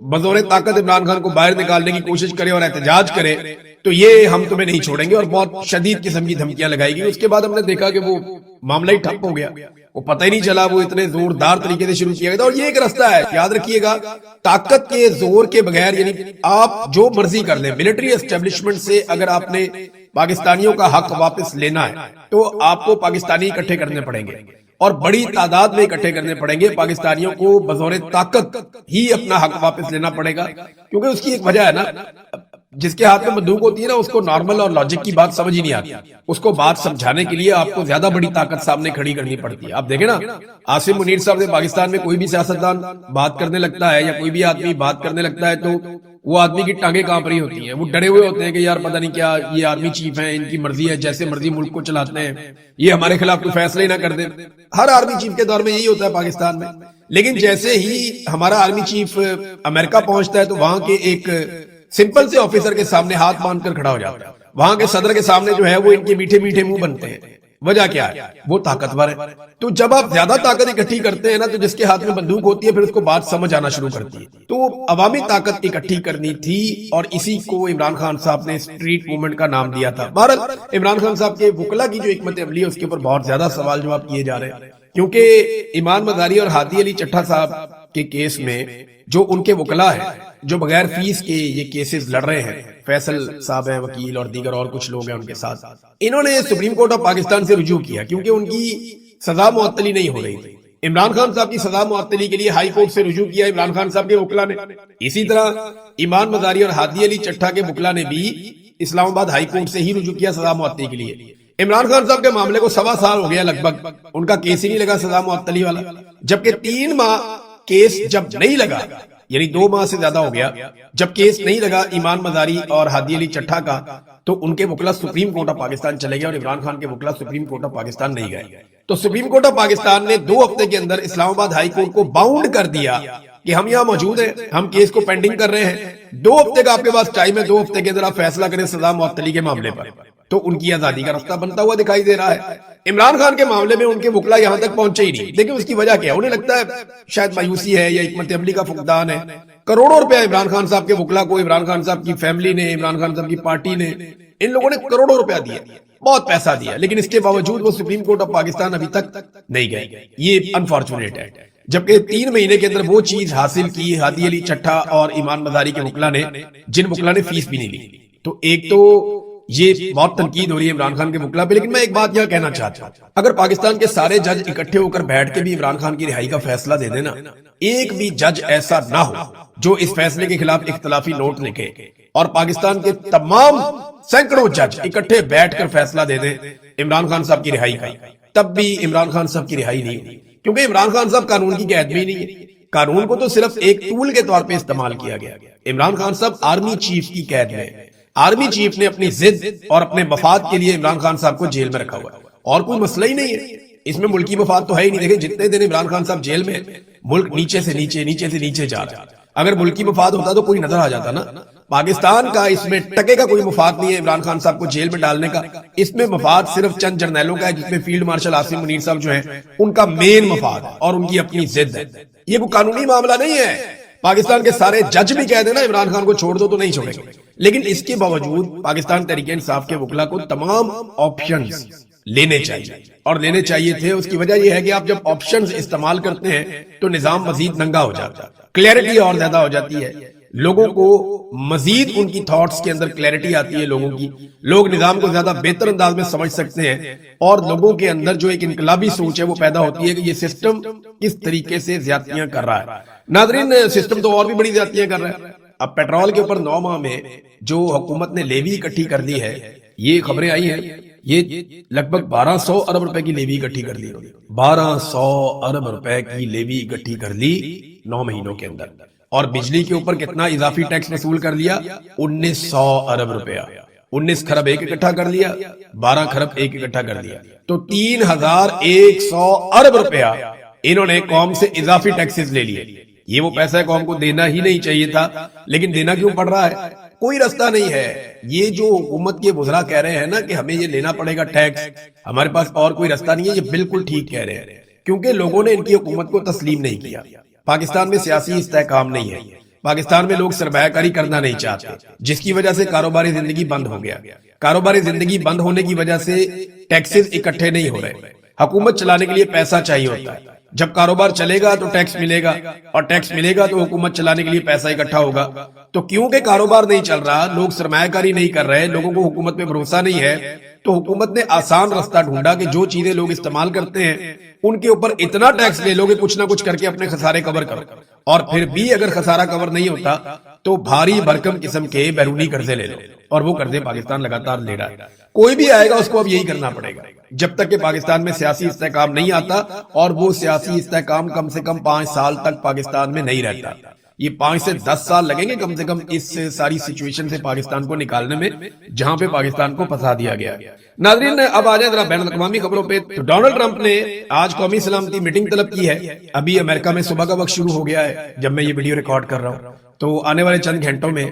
بطور طاقت عمران خان کو باہر نکالنے کی کوشش کرے اور احتجاج کرے تو یہ ہم تمہیں نہیں چھوڑیں گے، اور بہت شدید قسم کی دھمکیاں لگائی گئی۔ اس کے بعد ہم نے دیکھا کہ وہ معاملہ ہی ٹھپ ہو گیا، وہ پتہ ہی نہیں چلا، وہ اتنے زوردار طریقے سے شروع کیا گیا تھا۔ اور یہ ایک رستہ ہے، یاد رکھیے گا، طاقت کے زور کے بغیر، یعنی آپ جو مرضی کر لیں، ملٹری اسٹیبلشمنٹ سے اگر آپ نے پاکستانیوں کا حق واپس لینا ہے تو آپ کو پاکستانی اکٹھے کرنے پڑیں گے، اور بڑی تعداد میں اکٹھے کرنے پڑیں گے۔ پاکستانیوں کو بطور طاقت ہی اپنا حق واپس لینا پڑے گا، کیونکہ اس کی ایک وجہ ہے نا، جس کے ہاتھ میں بندوق ہوتی ہے نا، اس کو نارمل اور لاجک کی بات سمجھ ہی نہیں آتی، اس کو بات سمجھانے کے لیے آپ کو زیادہ بڑی طاقت سامنے کھڑی کرنی پڑتی ہے۔ آپ دیکھیں نا، عاصم منیر صاحب سے پاکستان میں کوئی بھی سیاستدان بات کرنے لگتا ہے یا کوئی بھی آدمی بات کرنے لگتا ہے تو وہ آدمی کی ٹانگیں کانپ رہی ہوتی ہیں، وہ ڈرے ہوئے ہوتے ہیں کہ یار پتہ نہیں کیا، یہ آرمی چیف ہیں، ان کی مرضی ہے، جیسے مرضی ملک کو چلاتے ہیں، یہ ہمارے خلاف کوئی فیصلہ ہی نہ کر دیں۔ ہر آرمی چیف کے دور میں یہی ہوتا ہے پاکستان میں، لیکن جیسے ہی ہمارا آرمی چیف امریکہ پہنچتا ہے تو وہاں کے ایک سمپل سے آفیسر کے سامنے ہاتھ باندھ کر کھڑا ہو جاتا ہے، وہاں کے صدر کے سامنے جو ہے وہ ان کے میٹھے میٹھے منہ بنتے ہیں۔ وجہ کیا ہے؟ وہ طاقتور ہے۔ تو جب آپ زیادہ طاقت اکٹھی کرتے ہیں نا، تو جس کے ہاتھ میں بندوق ہوتی ہے پھر اس کو بات سمجھ آنا شروع کرتی ہے۔ تو عوامی طاقت اکٹھی کرنی تھی، اور اسی کو عمران خان صاحب نے اسٹریٹ موومنٹ کا نام دیا تھا۔ بہرحال عمران خان صاحب کے وکلا کی جو حکمت عملی ہے اس کے اوپر بہت زیادہ سوال جواب کیے جا رہے ہیں، کیونکہ ایمان مزاری اور ہادی علی چٹھا صاحب کے کیس میں جو ان کے وکلا ہیں، جو بغیر فیس کے یہ کیسز لڑ رہے ہیں، فیصل صاحب ہیں وکیل، اور دیگر اور کچھ لوگ ہیں ان کے ساتھ، انہوں نے سپریم کورٹ آف پاکستان سے رجوع کیا کیونکہ ان کی سزا معطلی نہیں ہو رہی تھی۔ عمران خان صاحب کی سزا معطلی کے لیے ہائی کورٹ سے رجوع کیا عمران خان صاحب کے وکلا نے۔ اسی طرح ایمان مزاری اور ہادی علی چٹھا کے وکلا نے بھی اسلام آباد ہائی کورٹ سے ہی رجوع کیا سزا معطلی کے لیے۔ عمران خان صاحب کے معاملے کو 1.25 سال ہو گیا لگ بھگ، ان کا کیس ہی نہیں لگا سزا معطلی والا، جبکہ 3 ماہ کیس جب نہیں لگا، یعنی 2 ماہ سے زیادہ ہو گیا جب کیس نہیں لگا ایمان مزاری اور ہادی علی چٹھا کا، تو ان کے وکلا سپریم کورٹ آف پاکستان چلے گئے اور عمران خان کے وکلا سپریم کورٹ آف پاکستان نہیں گئے۔ تو سپریم کورٹ آف پاکستان نے 2 ہفتے کے اندر اسلام آباد ہائی کورٹ کو باؤنڈ کر دیا کہ ہم یہاں موجود ہیں، ہم کیس کو پینڈنگ کر رہے ہیں، 2 ہفتے کا آپ کے پاس ٹائم ہے، 2 ہفتے کے اندر آپ فیصلہ کریں سزا معطلی کے معاملے پر۔ تو ان کی آزادی کا راستہ بنتا ہوا دکھائی دے رہا ہے۔ عمران خان کے معاملے میں ان کے وکلا یہاں تک پہنچے ہی نہیں، لیکن اس کی وجہ کیا؟ انہیں لگتا ہے شاید مایوسی ہے یا حکمت عملی کا فقدان ہے۔ کروڑوں روپے عمران خان صاحب کے وکلا کو، عمران خان صاحب کی فیملی نے، عمران خان صاحب کی پارٹی نے، ان لوگوں نے کروڑوں روپیہ دیا، بہت پیسہ دیا، لیکن اس کے باوجود وہ سپریم کورٹ آف پاکستان ابھی تک نہیں گئے۔ یہ انفارچونیٹ ہے، جبکہ 3 مہینے کے اندر وہ چیز حاصل کی ہادی علی چٹھا اور ایمان مزاری کے وکلا نے، جن وکلا نے فیس بھی نہیں لی۔ تو ایک تو یہ بہت تنقید ہو رہی ہے عمران خان کے وکلا پہ، لیکن میں ایک بات یہاں کہنا چاہتا ہوں، اگر پاکستان کے سارے جج اکٹھے ہو کر بیٹھ کے بھی عمران خان کی رہائی کا فیصلہ دے دینا، ایک بھی جج ایسا نہ ہو جو اس فیصلے کے خلاف اختلافی نوٹ لکھے، اور پاکستان کے تمام سینکڑوں جج اکٹھے بیٹھ کر فیصلہ دے دیں عمران خان صاحب کی رہائی کا، تب بھی عمران خان صاحب کی رہائی نہیں ہوئی، کیونکہ عمران خان صاحب قانون کی قید میں ہی نہیں ہے۔ قانون کو تو صرف ایک ٹول کے طور پہ استعمال کیا گیا۔ عمران خان صاحب آرمی چیف کی قید میں، آرمی چیف نے اپنی ضد اور اپنے مفاد کے لیے عمران خان صاحب کو جیل میں رکھا ہوا، اور کوئی مسئلہ ہی نہیں ہے اس میں، ملکی مفاد تو ہے ہی نہیں۔ دیکھیں جتنے دن عمران خان صاحب جیل میں، ملک نیچے سے نیچے، نیچے سے نیچے جا رہا ہے۔ اگر ملکی مفاد ہوتا تو کوئی نظر آ جاتا نا۔ پاکستان کا اس میں ٹکے کا کوئی مفاد نہیں ہے عمران خان صاحب کو جیل میں ڈالنے کا، اس میں مفاد صرف چند جرنیلوں کا ہے، جس میں فیلڈ مارشل عاصم منیر صاحب جو ہیں ان کا مین مفاد ہے اور ان کی اپنی ضد ہے۔ یہ کوئی قانونی معاملہ نہیں ہے۔ پاکستان کے سارے جج بھی کہہ دینا عمران خان کو چھوڑ دو تو نہیں چھوڑے گا، لیکن اس کے باوجود پاکستان تحریک انصاف کے وکلا کو تمام آپشنز لینے چاہیے، اور لینے چاہیے تھے۔ اس کی وجہ یہ ہے کہ آپ جب آپشنز استعمال کرتے ہیں تو نظام مزید ننگا ہو جاتا ہے، کلیئرٹی اور زیادہ ہو جاتی ہے، لوگوں کو مزید ان کی تھاٹس کے اندر کلیئرٹی آتی ہے، لوگوں کی، لوگ نظام کو زیادہ بہتر انداز میں سمجھ سکتے ہیں، اور لوگوں کے اندر جو ایک انقلابی سوچ ہے وہ پیدا ہوتی ہے کہ یہ سسٹم کس طریقے سے زیادتیاں کر رہا ہے۔ ناظرین، سسٹم تو اور بھی بڑی زیادتیاں کر رہا ہے۔ اب پیٹرول کے اوپر 9 ماہ میں جو حکومت نے لیوی اکٹھی کر دی ہے، یہ خبریں آئی ہیں، یہ لگ بھگ 1200 ارب روپے کی لیوی اکٹھی کر لی، 1200 ارب روپے کی لیوی اکٹھی کر لی 9 مہینوں کے اندر۔ اور بجلی کے اوپر کتنا اضافی ٹیکس وصول کر لیا؟ 1900 ارب روپیہ، 19 کھرب ایک اکٹھا کر لیا، 12 کھرب ایک اکٹھا کر دیا، تو 3100 ارب روپیہ انہوں نے قوم سے اضافی ٹیکسز لے لیے۔ یہ وہ پیسہ قوم کو دینا ہی نہیں چاہیے تھا، لیکن دینا کیوں پڑ رہا ہے؟ کوئی رستہ نہیں ہے۔ یہ جو حکومت کے وزراء کہہ رہے ہیں نا کہ ہمیں یہ لینا پڑے گا ٹیکس، ہمارے پاس اور کوئی رستہ نہیں ہے، یہ بالکل ٹھیک کہہ رہے ہیں، کیونکہ لوگوں نے ان کی حکومت کو تسلیم نہیں کیا۔ پاکستان میں سیاسی استحکام نہیں ہے، پاکستان میں لوگ سرمایہ کاری کرنا نہیں چاہتے، جس کی وجہ سے کاروباری زندگی بند ہو گیا۔ کاروباری زندگی بند ہونے کی وجہ سے ٹیکسز اکٹھے نہیں ہو رہے، حکومت چلانے کے لیے پیسہ چاہیے ہوتا ہے، جب کاروبار چلے گا تو ٹیکس ملے گا، اور ٹیکس ملے گا تو حکومت چلانے کے لیے پیسہ اکٹھا ہوگا۔ تو کیونکہ کاروبار نہیں چل رہا، لوگ سرمایہ کاری نہیں کر رہے، لوگوں کو حکومت پہ بھروسہ نہیں ہے، تو حکومت نے آسان راستہ ڈھونڈا کہ جو چیزیں لوگ استعمال کرتے ہیں ان کے اوپر اتنا ٹیکس لے لو کہ کچھ نہ کچھ کر کے اپنے خسارے کور کرو، اور پھر بھی اگر خسارہ کور نہیں ہوتا تو بھاری بھرکم قسم کے بیرونی قرضے لے لو، اور وہ قرضے پاکستان لگاتار لے رہا ہے۔ کوئی بھی آئے گا اس کو اب یہی کرنا پڑے گا جب تک کہ پاکستان میں سیاسی استحکام نہیں آتا، اور وہ سیاسی استحکام کم سے کم 5 سال تک پاکستان میں نہیں رہتا۔ یہ 5 سے 10 سال لگیں گے کم سے کم اس ساری سچویشن سے پاکستان کو نکالنے میں جہاں پہ پاکستان کو پھنسا دیا گیا۔ ناظرین اب آ جائیں ذرا بین الاقوامی خبروں پہ۔ تو ڈونلڈ ٹرمپ نے آج قومی سلامتی میٹنگ طلب کی ہے۔ ابھی امریکہ میں صبح کا وقت شروع ہو گیا ہے جب میں یہ ویڈیو ریکارڈ کر رہا ہوں، تو آنے والے چند گھنٹوں میں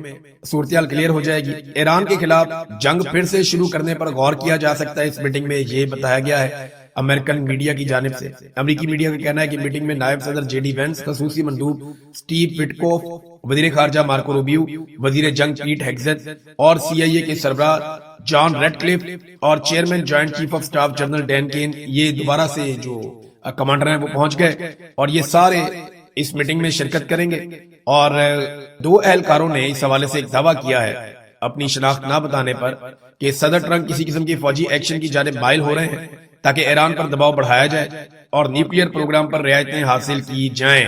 صورتحال کلیئر ہو جائے گی۔ ایران کے خلاف جنگ پھر سے شروع کرنے پر غور کیا جا سکتا ہے، اس میٹنگ میں یہ بتایا گیا ہے امریکن میڈیا کی جانب سے۔ امریکی میڈیا کا کہنا ہے کہ میٹنگ میں نائب صدر جے ڈی وینس، خصوصی مندوب سٹیو وٹکوف، وزیر خارجہ مارکو روبیو، وزیر جنگ پیٹ ہیگزیت، اور سی آئی اے کے سربراہ جان ریڈ کلف اور chairman joint chief of staff general Dan Caine, یہ دوبارہ سے جو کمانڈر ہیں وہ پہنچ گئے، اور یہ سارے اس میٹنگ میں شرکت کریں گے۔ اور 2 اہلکاروں نے اس حوالے سے ایک دعویٰ کیا ہے اپنی شناخت نہ بتانے پر کہ صدر ٹرمپ کسی قسم کی فوجی ایکشن کی جانب مائل ہو رہے ہیں تاکہ ایران پر دباؤ بڑھایا جائے اور نیوکلیئر پروگرام پر رعایتیں حاصل کی جائیں۔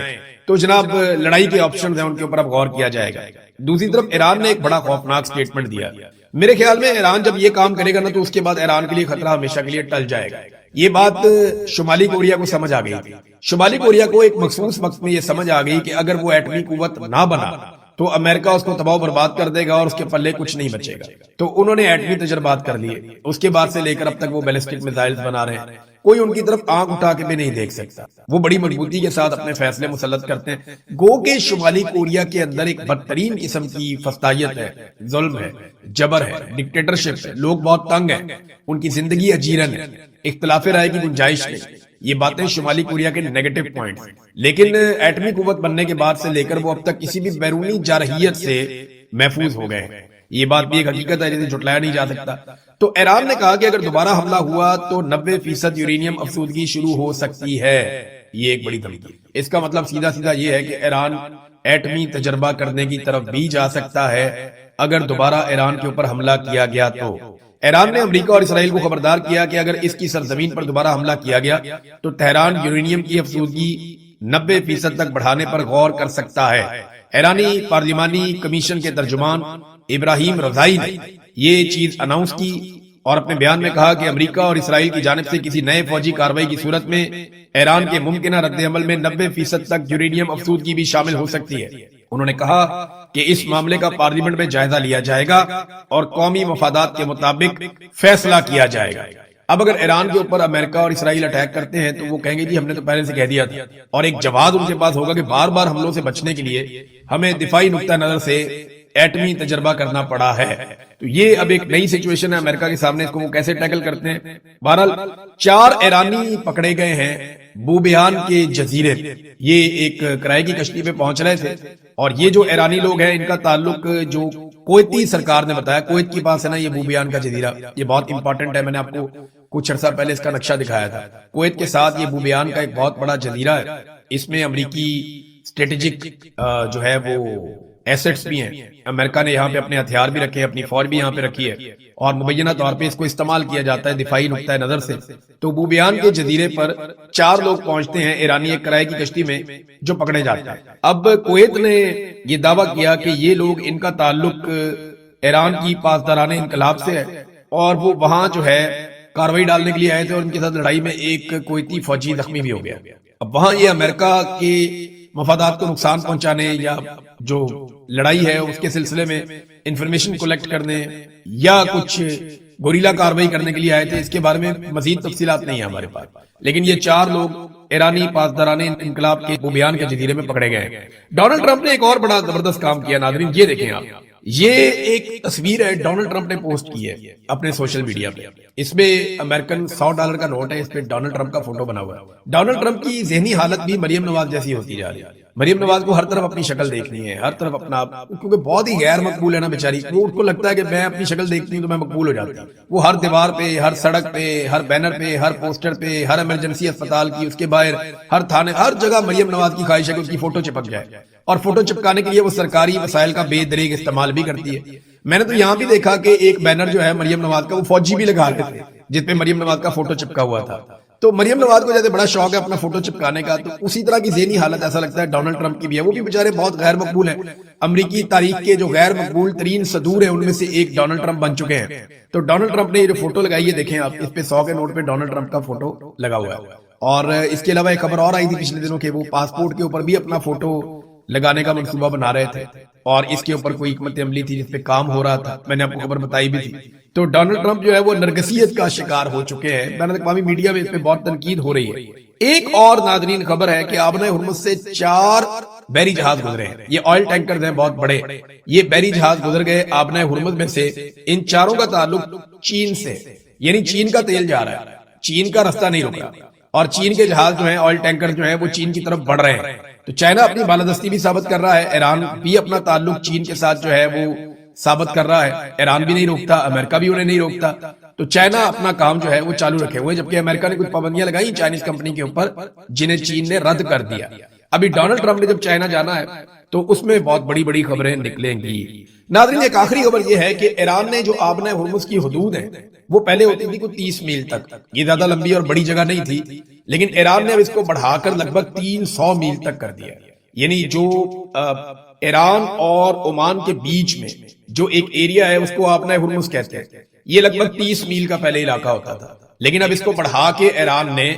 تو جناب لڑائی کے آپشنز ہیں، ان کے اوپر اب غور کیا جائے گا۔ دوسری طرف ایران نے ایک بڑا خوفناک سٹیٹمنٹ دیا۔ میرے خیال میں ایران جب یہ کام کرے گا نا تو اس کے بعد ایران کے لیے خطرہ ہمیشہ کے لیے ٹل جائے گا۔ یہ بات شمالی کوریا کو سمجھ آ گئی تھی۔ شمالی کوریا کو ایک مخصوص وقت میں یہ سمجھ آ گئی کہ اگر وہ ایٹمی قوت نہ بنا تو امریکہ اس کو تباہ و برباد کر دے گا اور اس کے پلے کچھ نہیں بچے گا۔ تو انہوں نے ایٹمی تجربات کر لیے، اس کے بعد سے لے کر اب تک وہ بیلسٹک میزائلز بنا رہے ہیں، کوئی ان کی طرف آنکھ اٹھا کے بھی نہیں دیکھ سکتا۔ وہ بڑی مضبوطی کے ساتھ اپنے فیصلے مسلط کرتے ہیں۔ گو کہ شمالی کوریا کے اندر ایک بدترین قسم کی فسطائیت ہے، ظلم ہے، جبر ہے، ڈکٹیٹرشپ ہے، لوگ بہت تنگ ہیں، ان کی زندگی اجیرن ہے، اختلاف رائے کی گنجائش نہیں۔ یہ باتیں شمالی کوریا کے نیگیٹو پوائنٹس، لیکن ایٹمی قوت بننے کے بعد سے لے کر وہ اب تک کسی بھی بیرونی جارحیت سے محفوظ ہو گئے ہیں۔ یہ بات بھی ایک حقیقت ہے جسے جھٹلایا نہیں جا سکتا۔ تو ایران نے کہا کہ اگر دوبارہ حملہ ہوا تو 90% یورینیم افسودگی شروع ہو سکتی ہے۔ یہ ایک بڑی دھمکی۔ اس کا مطلب سیدھا سیدھا یہ ہے کہ ایران ایٹمی تجربہ کرنے کی طرف بھی جا سکتا ہے اگر دوبارہ ایران کے اوپر حملہ کیا گیا تو۔ ایران نے امریکہ اور اسرائیل کو خبردار کیا کہ اگر اس کی سرزمین پر دوبارہ حملہ کیا گیا تو تہران یورینیم کی افسودگی 90% تک بڑھانے پر غور کر سکتا ہے۔ ایرانی پارلیمانی کمیشن کے ترجمان ابراہیم رضائی نے یہ چیز اناؤنس کی اور اپنے بیان میں کہا کہ امریکہ اور اسرائیل کی جانب سے کسی نئے فوجی کارروائی کی صورت میں ایران کے ممکنہ رد عمل میں 90% تک یورینیم افسودگی بھی شامل ہو سکتی ہے۔ انہوں نے کہا کہ اس معاملے کا پارلیمنٹ میں جائزہ لیا جائے گا اور قومی مفادات کے مطابق فیصلہ کیا جائے گا۔ اب اگر ایران کے اوپر امریکہ اور اسرائیل اٹیک کرتے ہیں تو وہ کہیں گے جی ہم نے تو پہلے سے کہہ دیا تھا، اور ایک جواب ان کے پاس ہوگا کہ بار بار حملوں سے بچنے کے لیے ہمیں دفاعی نقطہ نظر سے ایٹمی تجربہ کرنا پڑا ہے۔ تو یہ اب ایک نئی سچویشن ہے امریکہ کے سامنے، اس کو وہ کیسے ٹیکل کرتے ہیں۔ بہرحال 4 ایرانی پکڑے گئے ہیں بوبیان کے جزیرے۔ یہ ایک کرائے کی کشتی پہ پہنچ رہے تھے، اور یہ جو ایرانی لوگ ہیں ان کا تعلق جو کویتی سرکار نے بتایا، کویت کے پاس ہے نا یہ بوبیان کا جزیرہ، یہ بہت امپورٹنٹ ہے۔ میں نے آپ کو کچھ عرصہ پہلے اس کا نقشہ دکھایا تھا۔ کویت کے ساتھ یہ بوبیان کا ایک بہت بڑا جزیرہ ہے، اس میں امریکی اسٹریٹجک جو ہے وہ ایسٹس بھی ہیں۔ امریکہ نے یہاں پہ اپنے ہتھیار بھی رکھے ہیں، اپنی فوج بھی یہاں پہ رکھی ہے، اور مبینہ طور پہ اس کو استعمال کیا جاتا ہے دفاعی نقطہ نظر سے۔ تو بوبیان کے جزیرے پر 4 لوگ پہنچتے ہیں ایرانی ایک کرائے کی کشتی میں جو پکڑے جاتے ہیں۔ اب کویت نے یہ دعویٰ کیا کہ یہ لوگ، ان کا تعلق ایران کی پاسداران انقلاب سے ہے، اور وہ وہاں جو ہے کاروائی ڈالنے کے لیے آئے تھے، اور ان کے ساتھ لڑائی میں ایک کویتی فوجی زخمی بھی ہو گیا۔ اب وہاں یہ امریکہ کے مفادات کو نقصان پہنچانے یا جو لڑائی ہے اس کے سلسلے میں انفارمیشن کلیکٹ کرنے یا کچھ گوریلا کاروائی کرنے کے لیے آئے تھے۔ اس کے بارے میں مزید تفصیلات نہیں ہیں ہمارے پاس، لیکن یہ 4 لوگ ایرانی پاسداران انقلاب کے بوبیان کے جزیرے میں پکڑے گئے ہیں۔ ڈونلڈ ٹرمپ نے ایک اور بڑا زبردست کام کیا ناظرین، یہ دیکھیں آپ۔ یہ ایک تصویر ہے ڈونلڈ ٹرمپ نے پوسٹ کی ہے اپنے سوشل میڈیا پہ. اس میں امریکن $100 کا نوٹ ہے, اس پہ ڈونلڈ ٹرمپ کا فوٹو بنا ہوا ہے. ڈونلڈ ٹرمپ کی ذہنی حالت بھی مریم نواز جیسی ہوتی جا رہی ہے. مریم نواز کو ہر طرف اپنی شکل دیکھنی ہے, ہر طرف اپنا, کیونکہ بہت ہی غیر مقبول ہے نا بیچاری. وہ اس کو لگتا ہے کہ میں اپنی شکل دیکھتی ہوں تو میں مقبول ہو جاتی ہوں. وہ ہر دیوار پہ, ہر سڑک پہ, ہر بینر پہ, ہر پوسٹر پہ, ہر ایمرجنسی اسپتال کی, اس کے باہر, ہر تھانے, ہر جگہ مریم نواز کی خواہش ہے کہ اس کی فوٹو چپک جائے. اور فوٹو چپکانے کے لیے وہ سرکاری وسائل کا بے دریغ استعمال بھی کرتی ہے. میں نے تو یہاں بھی دیکھا کہ ایک بینر جو ہے مریم نواز کا, وہ فوجی بھی لگا رہے تھے جس پہ مریم نواز کا فوٹو چپکا ہوا تھا. تو مریم نواز کو جیسے بڑا شوق ہے اپنا فوٹو چپکانے کا, تو اسی طرح کی ذہنی حالت ایسا لگتا ہے ڈونلڈ ٹرمپ کی بھی ہے. وہ بھی بیچارے بہت غیر مقبول ہیں. امریکی تاریخ کے جو غیر مقبول ترین صدور ہیں ان میں سے ایک ڈونلڈ ٹرمپ بن چکے ہیں. تو ڈونلڈ ٹرمپ نے یہ جو فوٹو لگائی ہے دیکھیں آپ, اس پہ 100 کے نوٹ پہ ڈونلڈ ٹرمپ کا فوٹو لگا ہوا ہے. اور اس کے علاوہ ایک خبر اور آئی تھی پچھلے دنوں کہ وہ پاسپورٹ کے اوپر بھی اپنا فوٹو لگانے کا منصوبہ بنا رہے تھے, اور اس کے اوپر کوئی حکمت عملی تھی جس پہ کام ہو رہا تھا. میں نے آپ کو خبر بتائی بھی تھی. تو ڈونلڈ ٹرمپ جو ہے وہ نرگسیت کا شکار ہو چکے ہیں. بین الاقوامی میڈیا میں اس پہ بہت تنقید ہو رہی ہے. ایک اور ناظرین خبر ہے کہ آبنہ ہرمز سے 4 بحری جہاز گزرے ہیں. یہ آئل ٹینکرز ہیں بہت بڑے. یہ بحری جہاز گزر گئے آبنہ ہرمز میں سے. ان چاروں کا تعلق چین سے, یعنی چین کا تیل جا رہا ہے, چین کا رستہ نہیں رک رہا, اور چین کے جہاز جو ہیں, آئل ٹینکر جو ہیں, وہ چین کی طرف بڑھ رہے ہیں. تو چائنا اپنی بالادستی بھی ثابت کر رہا ہے, ایران بھی اپنا تعلق چین کے ساتھ جو ہے وہ ثابت کر رہا ہے. ایران بھی نہیں روکتا, امریکہ بھی انہیں نہیں روکتا. تو چائنا اپنا کام جو ہے وہ چالو رکھے ہوئے, جبکہ امریکہ نے کچھ پابندیاں لگائی چائنیز کمپنی کے اوپر جنہیں چین نے رد کر دیا. ابھی ڈونلڈ ٹرمپ نے جب چائنا جانا ہے تو اس میں بہت بڑی بڑی خبریں نکلیں گی. ناظرین ایک آخری خبر یہ ہے کہ ایران نے جو آبنہ ہرمز کی حدود ہیں وہ پہلے ہوتی تھی کوئی 30 میل تک. یہ زیادہ لمبی اور بڑی جگہ نہیں تھی, لیکن ایران نے اب اس کو بڑھا کر لگ بھگ 300 میل تک کر دیا. یعنی جو ایران اور عمان کے بیچ میں جو ایک ایریا ہے اس کو آبنہ ہرمز کہتے ہیں. یہ لگ بھگ 30 میل کا پہلے علاقہ ہوتا تھا, لیکن اب اس کو بڑھا کے ایران نے